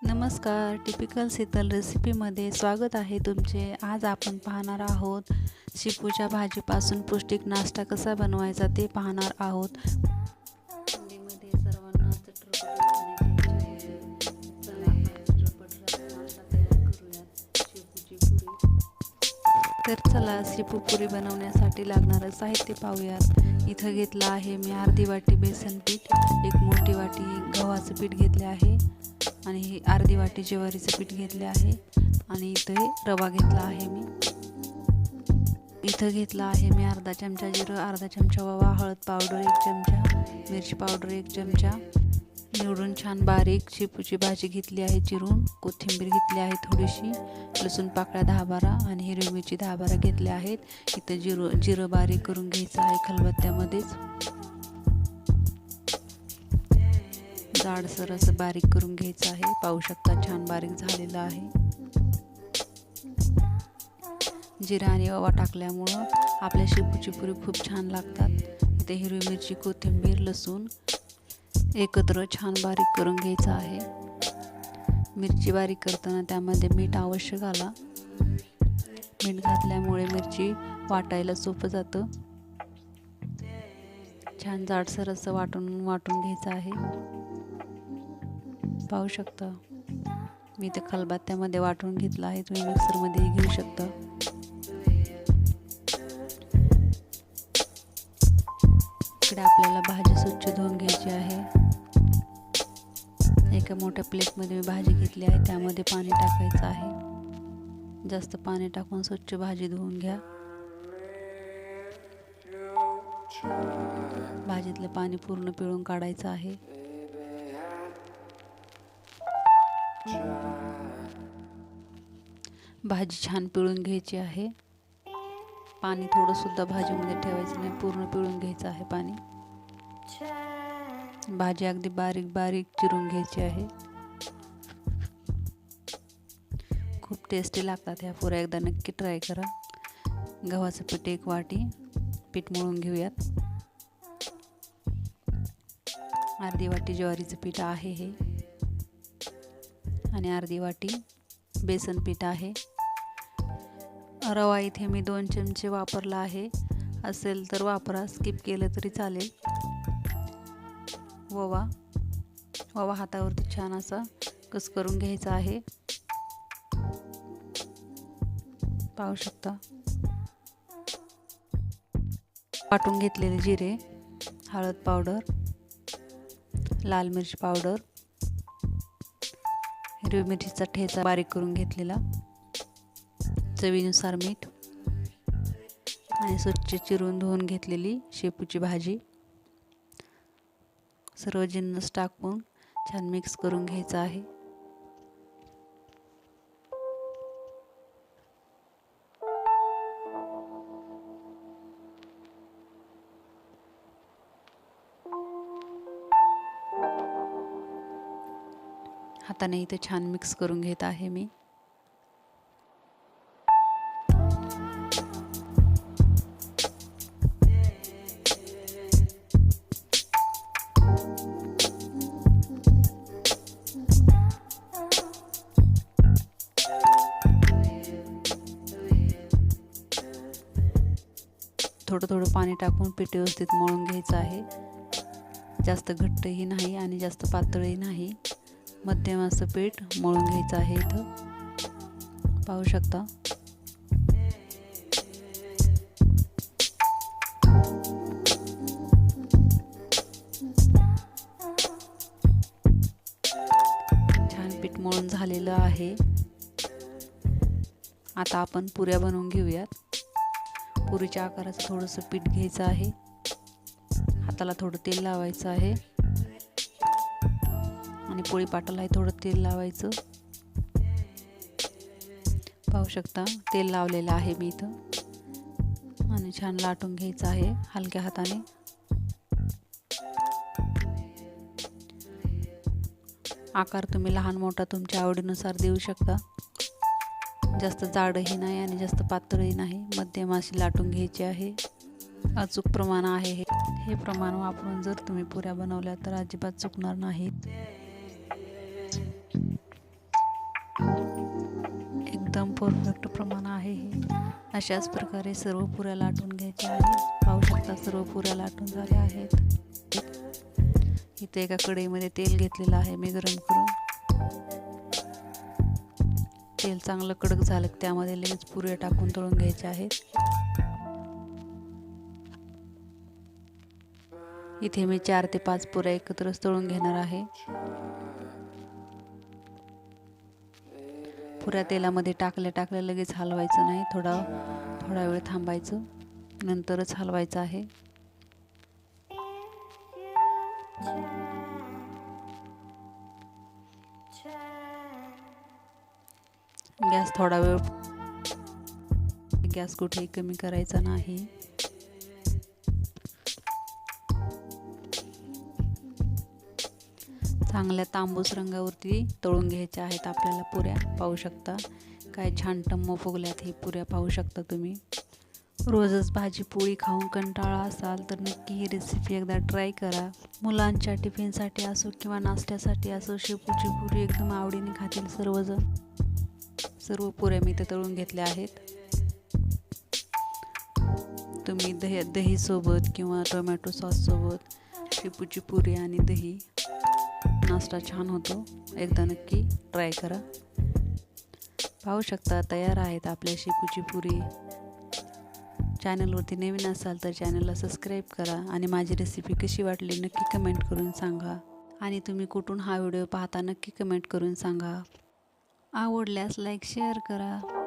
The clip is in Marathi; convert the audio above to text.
नमस्कार, टिपिकल शीतल रेसिपीमध्ये स्वागत आहे तुमचे. आज आपण पाहणार आहोत शेपूच्या भाजीपासून पौष्टिक नाश्ता कसा बनवायचा ते पाहणार आहोत. थंडीमध्ये सर्वांना चटपटीत खाण्याची इच्छा होते. चला नाश्ता तयार करूयात. शेपूची पुरी. तर चला शेपू पुरी बनवण्यासाठी लागणारं साहित्य पाहूयात. इथं घेतलं आहे मी अर्धी वाटी बेसन पीठ, एक मोठी वाटी गव्हाचं पीठ घेतले आहे आणि ही अर्धी वाटी ज्वारीचं पीठ घेतले आहे आणि इथे रवा घेतला आहे मी. इथं घेतला आहे मी अर्धा चमचा जिरं, अर्धा चमचा ओवा, हळद पावडर 1 चमचा, मिरची पावडर 1 चमचा. निवडून छान बारीक शेपूची भाजी घेतली आहे चिरून. कोथिंबीर घेतली आहे थोडीशी, लसूण पाकळ्या 10-12 आणि हिरवी मिरची 10-12 घेतल्या आहेत. इथं जिरं बारीक करून घ्यायचं आहे खलबत्त्यामध्येच. जाडसर असं बारीक करून घ्यायचं आहे. पाहू शकता छान बारीक झालेलं आहे. जिरा आणि ओवा टाकल्यामुळं आपल्या शेपूची पुरी खूप छान लागतात. इथे हिरवी मिरची, कोथिंबीर, लसूण एकत्र छान बारीक करून घ्यायचं आहे. मिरची बारीक करताना त्यामध्ये मीठ अवश्य घाला. मीठ घातल्यामुळे मिरची वाटायला सोपं जातं. छान जाडसर असं वाटून घ्यायचं आहे. पाहू शकता मी इथे खलबत्त्यामध्ये वाटून घेतला आहे. तुम्ही मिक्सरमध्येही घेऊ शकता. इकडे आपल्याला भाजी स्वच्छ धुवून घ्यायची आहे. एका मोठ्या प्लेटमध्ये मी भाजी घेतली आहे, त्यामध्ये पाणी टाकायचं आहे. जास्त पाणी टाकून स्वच्छ भाजी धुवून घ्या. भाजीतलं पाणी पूर्ण पिळून काढायचं आहे. भाजी छान पिळून घ्यायची आहे. पाणी थोडं सुद्धा भाजीमध्ये ठेवायचं नाही, पूर्ण पिळून घ्यायचं आहे पाणी. भाजी अगदी बारीक बारीक चिरून घ्यायची आहे. खूप टेस्टी लागतात ह्या पुऱ्या, एकदा नक्की ट्राय करा. गव्हाचं पीठ 1 वाटी पीठ मळून घेऊयात. अर्धी वाटी ज्वारीचं पीठ आहे हे आणि अर्धी वाटी बेसन पीठ आहे. रवा इथे मी 2 चमचे वापरला आहे. असेल तर वापरा, स्किप केलं तरी चालेल. ओवा हातावरती छान असा करून घ्यायचा आहे. पाहू शकता वाटून घेतलेले जिरे, हळद पावडर, लाल मिरची पावडर, हिरवी मिरचीचा ठेचा बारीक करून घेतलेला, चवीनुसार मीठ आणि स्वच्छ चिरून धुवून घेतलेली शेपूची भाजी. सर्व जिन्नस टाकून छान मिक्स करून घ्यायचं आहे. हाताने इथे छान मिक्स करून घेत आहे मी. थोडं थोडं पाणी टाकून पीठ व्यवस्थित मळून घ्यायचं आहे. जास्त घट्टही नाही आणि जास्त पातळही नाही, मध्यम असं पीठ मळून घ्यायचं आहे. इथं पाहू शकता छान पीठ मळून झालेलं आहे. आता आपण पुऱ्या बनवून घेऊयात. पुरीच्या आकाराचं थोडंसं पीठ घ्यायचं आहे. हाताला थोडं तेल लावायचं आहे आणि पोळी पाटालाही थोडं तेल लावायचं. पाहू शकता तेल लावलेलं आहे मी इथं आणि छान लाटून घ्यायचं आहे हलक्या हाताने. आकार तुम्ही लहान मोठा तुमच्या आवडीनुसार देऊ शकता. जास्त जाडही नाही आणि जास्त पातळही नाही, मध्यम अशी लाटून घ्यायची आहे. अचूक प्रमाण आहे हे प्रमाण वापरून जर तुम्ही पुऱ्या बनवल्या तर अजिबात चुकणार नाहीत. परफेक्ट प्रमाण आहे हे. अशाच प्रकारे सर्व पुऱ्या लाटून घ्यायच्या आहेत. पाहू शकता सर्व पुऱ्या लाटून झाल्या आहेत. इथे एका कढईमध्ये तेल घेतलेलं आहे मी गरम करून. तेल चांगलं कडक झालं की त्यामध्ये लगेच पुऱ्या टाकून तळून घ्यायच्या आहेत. इथे मी 4 ते 5 पुऱ्या एकत्र तळून घेणार आहे. पुऱ्या तेलामध्ये टाकल्या लगेच हलवायचं नाही, थोडा वेळ थांबायचं, नंतरच हलवायचं आहे. गॅस कुठेही कमी करायचा नाही. चांगल्या तांबूस रंगावरती तळून घ्यायच्या आहेत आपल्याला पुऱ्या. पाहू शकता काय छान टम्म फुगल्यात ही पुऱ्या. पाहू शकता तुम्ही. रोजच भाजी पोळी खाऊन कंटाळा असाल तर नक्की ही रेसिपी एकदा ट्राय करा. मुलांच्या टिफिनसाठी असो किंवा नाश्त्यासाठी असो शेपूची पुरी एकदम आवडीने खातील सर्वजण. सर्व पुऱ्या मी इथे तळून घेतल्या आहेत. तुम्ही दही सोबत किंवा टोमॅटो सॉस सोबत शेपूची पुरी आणि दही नाश्ता छान होतो. एकदा नक्की ट्राय करा. पाहू शकता तयार आहेत आपल्या शेपूची पुरी. चॅनलवरती नवीन असाल तर चॅनलला सबस्क्राईब करा आणि माझी रेसिपी कशी वाटली नक्की कमेंट करून सांगा. आणि तुम्ही कुठून हा व्हिडिओ पाहता नक्की कमेंट करून सांगा. आवडल्यास लाईक शेअर करा.